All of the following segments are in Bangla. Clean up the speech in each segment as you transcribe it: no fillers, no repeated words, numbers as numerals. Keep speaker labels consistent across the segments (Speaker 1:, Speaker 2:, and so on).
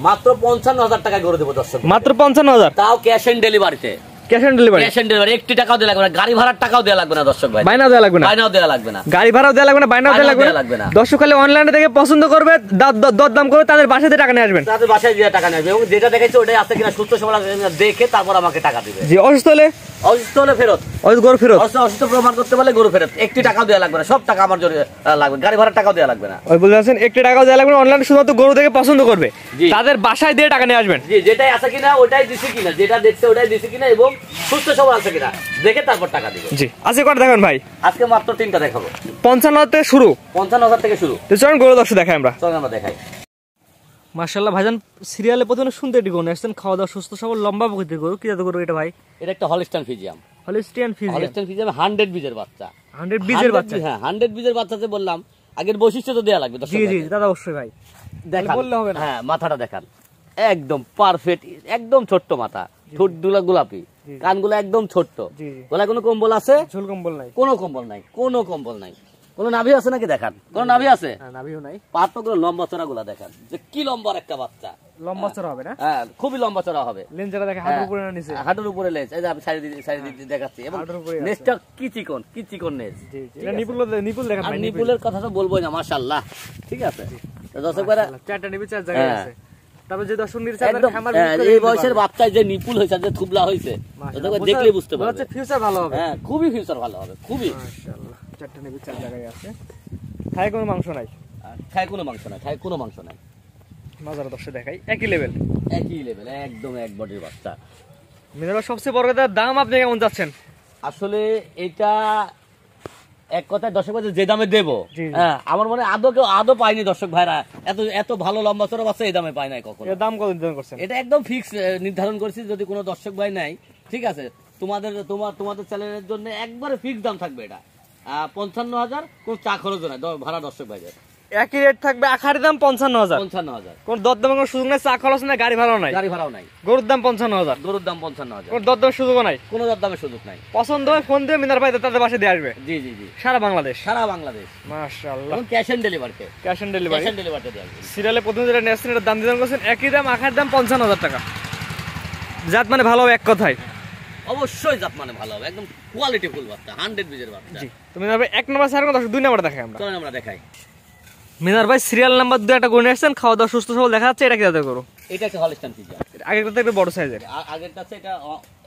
Speaker 1: মাত্র 55,000 টাকা গরু দেবো দর্শক,
Speaker 2: মাত্র 55,000,
Speaker 1: তাও ক্যাশ অন ডেলিভারিতে।
Speaker 2: Cash on delivery,
Speaker 1: cash on delivery, 1 টাকাও দেওয়া লাগবে না, গাড়ি ভাড়ার টাকাও দেওয়া লাগবে না দর্শক ভাই,
Speaker 2: বাইনাও দেওয়া লাগবে না,
Speaker 1: বাইনাও দেওয়া লাগবে না,
Speaker 2: গাড়ি ভাড়াও দেওয়া লাগবে না, বাইনাও দেওয়া লাগবে না। দর্শক খালি অনলাইনে দেখে পছন্দ করবে, দরদাম করে তাদের বাসায় দিয়ে টাকা নিয়ে আসবেন,
Speaker 1: তাদের বাসায় দিয়ে টাকা নিয়ে আসবে, এবং যেটা দেখেছে ওটাই আছে কিনা সুস্থ সবল আছে কিনা দেখে তারপর আমাকে টাকা দিবে।
Speaker 2: জি, অসুস্থ হলে
Speaker 1: ফেরত,
Speaker 2: গরু ফেরত,
Speaker 1: অসুস্থ প্রমাণ করতে পারলে গরু ফেরত, 1 টাকাও দেওয়া লাগবে না, সব টাকা আমার জন্য লাগবে, গাড়ি ভাড়ার টাকাও দেওয়া লাগবে না।
Speaker 2: ওই বলে আছেন 1 টাকাও দেওয়া লাগবে না, অনলাইনে শুধুমাত্র গরু দেখে পছন্দ করবে, তাদের বাসায় দিয়ে টাকা নিয়ে আসবেন।
Speaker 1: জি, যেটাই আছে কিনা ওটাই দিছি কিনা, যেটা দেখছে ওটাই দিছি কিনা এবং সুস্থ সবল আছে কিনা দেখে তারপর টাকা দিবে।
Speaker 2: জি, আজকে কটা দেখাবেন ভাই?
Speaker 1: আজকে মাত্র 3টা দেখাবো,
Speaker 2: 55,000 থেকে শুরু,
Speaker 1: 55,000 থেকে শুরু।
Speaker 2: তো চলুন গরু দর্শক দেখাই আমরা,
Speaker 1: চলুন আমরা দেখাই।
Speaker 2: মাশাআল্লাহ ভাইজান, সিরিয়ালে প্রথমে শুনতে এটি গরু আসছেন, খাওয়া দাওয়া সুস্থ সবল লম্বা প্রকৃতির গরু, কি জাত গরু এটা ভাই?
Speaker 1: এটা একটা হলিস্টাইন ফ্রিজিয়াম,
Speaker 2: হলিস্টিয়ান ফ্রিজিয়ান,
Speaker 1: 100 বীজের বাচ্চা,
Speaker 2: 100 বীজের বাচ্চা।
Speaker 1: হ্যাঁ, 100 বীজের বাচ্চাতে বললাম আগের বৈশিষ্ট্য তো দেয়া লাগবে দর্শক।
Speaker 2: জি জি দাদা, অবশ্যই ভাই,
Speaker 1: দেখান,
Speaker 2: বললে হবে না।
Speaker 1: হ্যাঁ, মাথাটা দেখান, একদম পারফেক্ট, একদম ছোট্ট মাথা, ঠোঁটগুলো গোলাপি, কানগুলো একদম ছোট্ট, গলায় কোনো কম্বল আছে?
Speaker 2: ঝোল কম্বল নাই,
Speaker 1: কোনো কম্বল নাই, কোনো কম্বল নাই। কোনো নাভি আছে নাকি দেখান, কোনো নাভি আছে?
Speaker 2: নাভিও নাই।
Speaker 1: পাতগুলো লম্বা চড়া গুলা দেখান, যে কি লম্বার একটা বাচ্চা,
Speaker 2: লম্বা চড়া হবে না?
Speaker 1: হ্যাঁ, খুবই লম্বা চড়া হবে।
Speaker 2: লেঞ্জাটা দেখে হাঁটুর উপরে না নিচে?
Speaker 1: হাঁটুর উপরে লেজ, এই যে আমি সাইড দেখাচ্ছি, এবং নেজটা কি চিকন, কি চিকন নেজ।
Speaker 2: জি জি, এটা নিপুল দেখান ভাই।
Speaker 1: নিপুলের কথা তো বলবোই না, মাশাআল্লাহ। ঠিক আছে, তো দর্শক ভাইরা,
Speaker 2: 4টা নিপুল 4 জায়গায় আছে। তারপর যে দর্শক নির্চার খামার
Speaker 1: এই বয়সের বাচ্চায় যে নিপুল হয়েছে, যে থুবলা হয়েছে, দেখলেই বুঝতে পারবে
Speaker 2: ফিউচার ভালো হবে।
Speaker 1: হ্যাঁ, খুবই ফিউচার ভালো হবে, খুবই।
Speaker 2: মাশাআল্লাহ, 4টা নিপুল 4 জায়গায় আছে, খায় কোনো মাংস নাই,
Speaker 1: খায় কোনো মাংস নাই, খায় কোনো মাংস নাই।
Speaker 2: মাজার দর্শক দেখাই, একই লেভেল,
Speaker 1: একই লেভেল, একদম এক বডির বাচ্চা।
Speaker 2: মিনার সবচেয়ে বড় কথা, দাম আপনি কেমন যাচ্ছেন?
Speaker 1: আসলে এটা এক কথায় দর্শক ভাই যে দামে দেবো, হ্যাঁ, আমার মনে আদৌ পাইনি দর্শক ভাইরা, এত ভালো লম্বা চড়া বাচ্চা এই দামে পায় নাই কখনো।
Speaker 2: এর দাম কত নির্ধারণ করছেন?
Speaker 1: এটা একদম ফিক্স নির্ধারণ করেছি, যদি কোনো দর্শক ভাই নাই, ঠিক আছে, তোমাদের চ্যানেলের জন্য একবারে ফিক্স দাম থাকবে এটা, 55,000, কোন চা খরচ নাই, ভাড়া দর্শক ভাইদের
Speaker 2: একই রেট থাকবে, আখার দাম 55,000,
Speaker 1: 55,000,
Speaker 2: কোন দরদামের কোনো সুযোগ নাই, চা খরচ নাই, গাড়ি ভাড়াও নাই, গরুর দাম 55,000,
Speaker 1: গরুর দাম 55,000,
Speaker 2: কোন দরদামের সুযোগও নাই,
Speaker 1: কোনো দরদামের সুযোগ নাই।
Speaker 2: পছন্দ হয় ফোন দিয়ে মিনার ভাই তাদের বাসায় দিয়ে আসবে।
Speaker 1: জি জি জি,
Speaker 2: সারা বাংলাদেশ,
Speaker 1: মাশাআল্লাহ, ক্যাশ অন ডেলিভারিতে,
Speaker 2: ক্যাশ অন ডেলিভারি
Speaker 1: দিয়ে আসবে।
Speaker 2: সিরিয়ালে প্রথমে যেটা নেছেন এটার দাম দিতে করছেন একই দাম, আখার দাম 55,000 টাকা। জাত মানে ভালো হবে এক কথায়,
Speaker 1: অবশ্যই জাত মানে ভালো হবে, একদম কোয়ালিটি ফুল বাচ্চা, 100 বীজের বাচ্চা।
Speaker 2: জি, তো মিনার ভাই 1 নম্বর সার কথা 2 নম্বর দেখাই আমরা,
Speaker 1: চলেন আমরা দেখাই।
Speaker 2: মিনার ভাই সিরিয়াল নাম্বার 2 একটা গরু আসছেন, খাওয়া দাওয়া সুস্থ সবল দেখা যাচ্ছে, এটা কি দাদা গরু?
Speaker 1: এটা একটা হলিস্টাইন ফ্রিজিয়ান,
Speaker 2: আগেরটা একটু বড় সাইজের,
Speaker 1: আগেরটা আছে এটা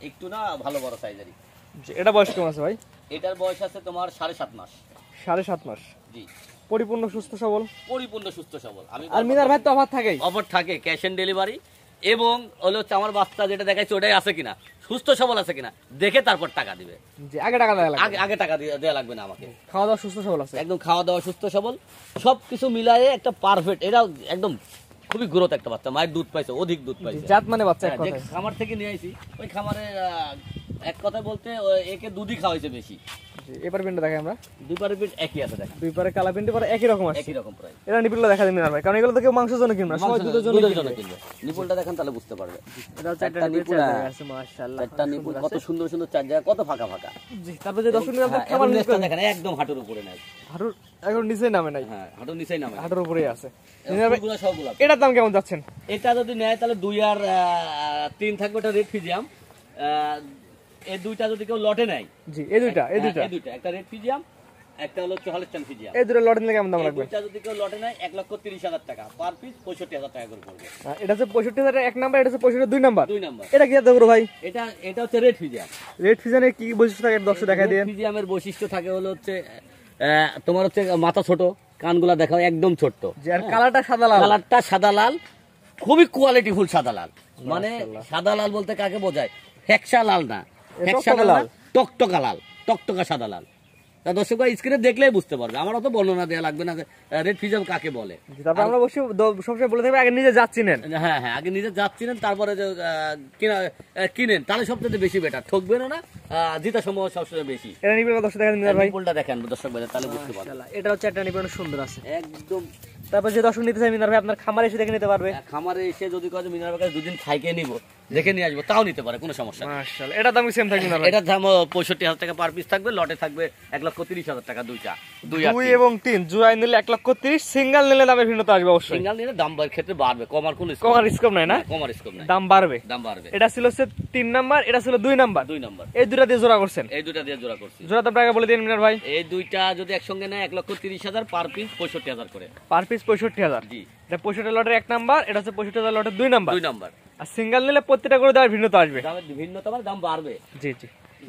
Speaker 1: একটু না ভালো বড় সাইজেরই।
Speaker 2: এটা বয়স কেমন আছে ভাই?
Speaker 1: এটার বয়স আছে তোমার 7.5 মাস।
Speaker 2: 7.5 মাস,
Speaker 1: জি,
Speaker 2: পরিপূর্ণ সুস্থ সবল,
Speaker 1: পরিপূর্ণ সুস্থ সবল।
Speaker 2: আর মিনার ভাই তো অফার থাকেই,
Speaker 1: অফার থাকে, ক্যাশ অন ডেলিভারি, এবং হলো আমার বাচ্চা যেটা দেখাইছে ওটাই আছে কিনা, সুস্থ সবল আছে কিনা দেখে তারপর টাকা দিবে।
Speaker 2: জি, আগে টাকা দেওয়া লাগবে,
Speaker 1: আগে টাকা দেওয়া লাগবে না আমাকে,
Speaker 2: খাওয়া দাওয়া সুস্থ সবল আছে,
Speaker 1: একদম খাওয়া দাওয়া সুস্থ সবল, সবকিছু মিলায়ে একটা পারফেক্ট, এটা একদম খুবই গ্রোথ একটা বাচ্চা, মায়ের দুধ পাইছে, অধিক দুধ পাইছে,
Speaker 2: জাত মানে বাচ্চা এক
Speaker 1: যে
Speaker 2: কথায়।
Speaker 1: খামার থেকে নিয়ে আইছি, ওই খামারে এক কথা বলতে একে দুধই খাওয়াইছে বেশি।
Speaker 2: এবার পিনটা দেখাই আমরা,
Speaker 1: দুই পারে পিঠ একই আছে, দেখা
Speaker 2: দুই পারে কালা পিনটা পরে একই রকম আছে,
Speaker 1: একই রকম প্রায়।
Speaker 2: এটা নিপিলটা দেখা দিন মিনার ভাই, কারণ এগুলো তো কেউ মাংসের জন্য কিনবে না, সবাই দুধের জন্য কিনবে।
Speaker 1: নিপুলটা দেখেন তাহলে বুঝতে পারবে,
Speaker 2: এটা হচ্ছে একটা নিপুল আছে, মাশাআল্লাহ,
Speaker 1: একটা নিপুল কত সুন্দর সুন্দর চার জায়গা, কত ফাঁকা ফাঁকা।
Speaker 2: জি, তারপর যে দর্শক নিয়ে
Speaker 1: খামার নিচটা দেখেন একদম হাঁটুর উপরে নাই,
Speaker 2: হাঁটুর এখন নিচে নামে নাই,
Speaker 1: হ্যাঁ, হাঁটুর নিচেই নামে,
Speaker 2: হাঁটুর উপরেই আছে।
Speaker 1: ফুলগুলো সবগুলো।
Speaker 2: এটার দাম কেমন যাচ্ছেন?
Speaker 1: এটা যদি নেয় তাহলে 2 আর 3 থাকবে, এটা রেড ফিজিয়াম, এই দুইটা যদি কেউ লটে নেয়,
Speaker 2: জি, এই দুইটা
Speaker 1: একটা রেড ফিজিয়াম, একটা হলো হলিস্টাইন ফিজিয়াম,
Speaker 2: এই দুটো লটে নিলে কেমন দাম লাগবে?
Speaker 1: দুইটা যদি কেউ লটে নেয় 1,30,000 টাকা পার পিস, 65,000 টাকা করে পড়বে।
Speaker 2: এটা হচ্ছে 65,000 এক নাম্বার, এটা হচ্ছে 65 2 নাম্বার।
Speaker 1: 2 নাম্বার
Speaker 2: এটা কি দাম করো ভাই?
Speaker 1: এটা হচ্ছে রেড ফিজিয়াম।
Speaker 2: রেড ফিজিয়ামের কি বৈশিষ্ট্য থাকে দর্শক দেখাই দেন।
Speaker 1: ফিজিয়ামের বৈশিষ্ট্য থাকে হলো হচ্ছে তোমার হচ্ছে মাথা ছোট, কানগুলা দেখাও একদম ছোট,
Speaker 2: আর কালারটা
Speaker 1: সাদা লাল, খুবই কোয়ালিটি ফুল সাদা লাল। মানে সাদা লাল বলতে কাকে বোঝায়? ফ্যাকসা লাল না, ফ্যাকসা লাল, টকটকা লাল, টকটকা সাদা লাল। দর্শক ভাই স্ক্রিনে দেখলেই বুঝতে পারবে, আমার অত বর্ণনা দেওয়া লাগবে না রেড ফিজিয়াম কাকে বলে।
Speaker 2: তারপর আমরা অবশ্যই সবসময় বলে থাকবে আগে নিজে যাচ্ছি নেন।
Speaker 1: হ্যাঁ হ্যাঁ, আগে নিজে যাচ্ছি নেন, তারপরে যে কিনেন, তাহলে সবচেয়ে বেশি বেটার, ঠকবেন না, জিতা সম্ভব সবচেয়ে বেশি।
Speaker 2: এটা নিবেন দর্শক দেখেন মিনার ভাই,
Speaker 1: ফুলটা দেখেন দর্শক ভাই, তাহলে বুঝতে পারবেন।
Speaker 2: এটা হচ্ছে একটা নিবেন সুন্দর আছে
Speaker 1: একদম।
Speaker 2: তারপর যে দর্শক নিতে চাই মিনার ভাই আপনার খামারে এসে দেখে নিতে পারবে।
Speaker 1: খামারে এসে যদি কাজ মিনার ভাই দুদিন খাইকে নিব, দেখে নিয়ে আসবো, তাও নিতে পারে, কোনো সমস্যা নেই।
Speaker 2: মাশাআল্লাহ, এটা দাম সেম থাকবে না ভাই?
Speaker 1: এটার দাম 65,000 টাকা পার পিস থাকবে, লটে থাকবে 1,30,000 টাকা দুইটা।
Speaker 2: 2 এবং 3 জোড়ায় নিলে 1,30,000, সিঙ্গেল নিলে দামের ভিন্নতা আসবে অবশ্যই।
Speaker 1: সিঙ্গেল নিলে দাম ক্ষেত্রে বাড়বে, কমার কোনো
Speaker 2: কমার স্কোপ নাই না?
Speaker 1: কমার স্কোপ নাই,
Speaker 2: দাম বাড়বে।
Speaker 1: দাম বাড়বে।
Speaker 2: এটা ছিল 3 নাম্বার, এটা ছিল 2 নাম্বার।
Speaker 1: 2 নাম্বার।
Speaker 2: এই দুটো দিয়ে জোড়া করছেন?
Speaker 1: এই দুইটা দিয়ে জোড়া করছি।
Speaker 2: জোড়া দাম টাকা বলে দিন মিনার ভাই।
Speaker 1: এই দুইটা যদি একসঙ্গে নেয় 1,30,000, পার পিস 65,000 করে।
Speaker 2: Per piece 65,000।
Speaker 1: জি।
Speaker 2: এটা 65 লটের 1 নাম্বার, এটা হচ্ছে 65,000 লটের 2 নাম্বার।
Speaker 1: 2 নাম্বার।
Speaker 2: আর সিঙ্গেল নিলে প্রত্যেকটা করে দেওয়ার ভিন্নতা আসবে।
Speaker 1: দামের ভিন্নতা মানে দাম বাড়বে।
Speaker 2: জি জি।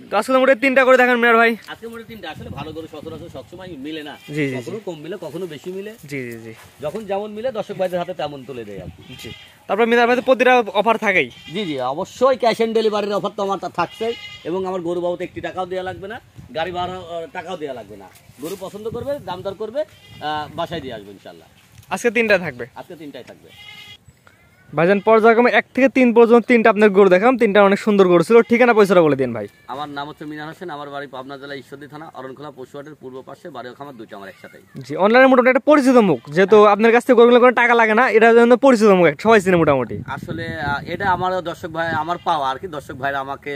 Speaker 2: তো আজকে মোটে 3টা করে দেখেন মিনার ভাই।
Speaker 1: আজকে মোটে 3টা। আসলে ভালো গরু সচরাচর সবসময় মিলে না,
Speaker 2: জি জি।
Speaker 1: কখনো কম মিলে, কখনো বেশি মিলে।
Speaker 2: জি জি জি।
Speaker 1: যখন যেমন মিলে দর্শক ভাইদের হাতে তেমন তুলে দেয় আর কি।
Speaker 2: জি। তারপর মিনার ভাই তো প্রতিটা অফার থাকেই।
Speaker 1: জি জি, অবশ্যই ক্যাশ অন ডেলিভারির অফার তো আমার থাকছে, এবং আমার গরু বাবুতে 1 টাকাও দেওয়া লাগবে না, গাড়ি ভাড়া টাকাও দেওয়া লাগবে না। গরু পছন্দ করবে, দাম দর করবে, বাসায় দিয়ে আসবে ইনশাল্লাহ।
Speaker 2: আজকে 3টা থাকবে।
Speaker 1: আজকে 3টাই থাকবে
Speaker 2: ভাইজান। পর্যায়ক্রমে 1 থেকে 3 পর্যন্ত 3টা আপনার গরু দেখাম, 3টা অনেক সুন্দর গরু ছিল। ঠিকানা পয়সাটা বলে দিন ভাই।
Speaker 1: আমার নাম হচ্ছে মিনার হোসেন, আমার বাড়ি পাবনা জেলা ঈশ্বরদী থানা অরণখোলা পশুহাটের পূর্ব পাশে, বাড়ি ও খামার দুইটা আমার একসাথে।
Speaker 2: জি। অনলাইনে মোটামুটি একটা পরিচিত মুখ, যেহেতু আপনার কাছ থেকে গরুগুলো কোনো টাকা লাগে না, এটার জন্য পরিচিত মুখ, সবাই চিনে মোটামুটি।
Speaker 1: আসলে এটা আমার দর্শক ভাই আমার পাওয়া আর কি, দর্শক ভাইরা আমাকে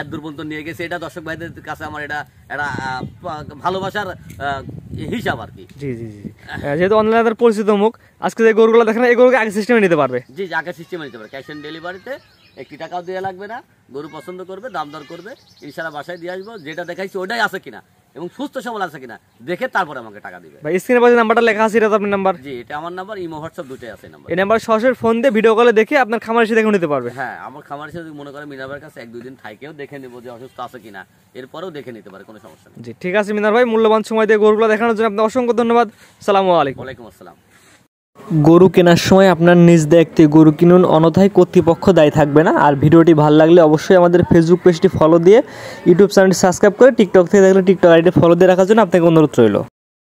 Speaker 1: এত দূর পর্যন্ত নিয়ে গেছে, এটা দর্শক ভাইদের কাছে আমার এটা একটা ভালোবাসার হিসাব আর কি।
Speaker 2: জি জি জি। যেহেতু অনলাইনে পরিচিত মুখ, আজকে যে গরুগুলো দেখেন এই গরুকে আগে সিস্টেমে নিতে পারবে।
Speaker 1: জি, আগে সিস্টেমে নিতে পারে, ক্যাশ অন ডেলিভারিতে 1 টাকাও দেওয়া লাগবে না। গরু পছন্দ করবে, দাম দর করবে, ইনশাআল্লাহ বাসায় দিয়ে আসবো। যেটা দেখাইছি ওটাই আছে কিনা এবং সুস্থ সবল আছে কিনা দেখে তারপরে আমাকে টাকা দিবে।
Speaker 2: ভাই স্ক্রিনে পাশে নাম্বারটা লেখা আছে, এটা তো আপনার নাম্বার?
Speaker 1: জি, এটা আমার নাম্বার, ইমো হোয়াটসঅ্যাপ দুটোই আছে নাম্বার।
Speaker 2: এই নাম্বার সরাসরি ফোন দিয়ে ভিডিও কলে দেখে আপনার খামার এসে দেখে নিতে পারবে।
Speaker 1: হ্যাঁ, আমার খামার এসে যদি মনে করে মিনার কাছে 1-2 দিন থাকেও দেখে নেবো যে অসুস্থ আছে কিনা, এরপরেও দেখে নিতে পারে, কোনো সমস্যা নেই।
Speaker 2: জি ঠিক আছে মিনার ভাই, মূল্যবান সময় দিয়ে গরুগুলো দেখানোর জন্য আপনার অসংখ্য ধন্যবাদ। আসসালামু আলাইকুম।
Speaker 1: ওয়ালাইকুম আসসালাম।
Speaker 2: গরু কেনার সময় আপনার নিজ দায়িত্বে গরু কিনুন, অন্যথায় কর্তৃপক্ষ দায়ী থাকবে না। আর ভিডিওটি ভালো লাগলে অবশ্যই আমাদের ফেসবুক পেজটি ফলো দিয়ে, ইউটিউব চ্যানেলটি সাবস্ক্রাইব করে, টিকটক থেকে দেখলে টিকটক আইডি ফলো দিয়ে রাখার জন্য আপনাকে অনুরোধ রইল।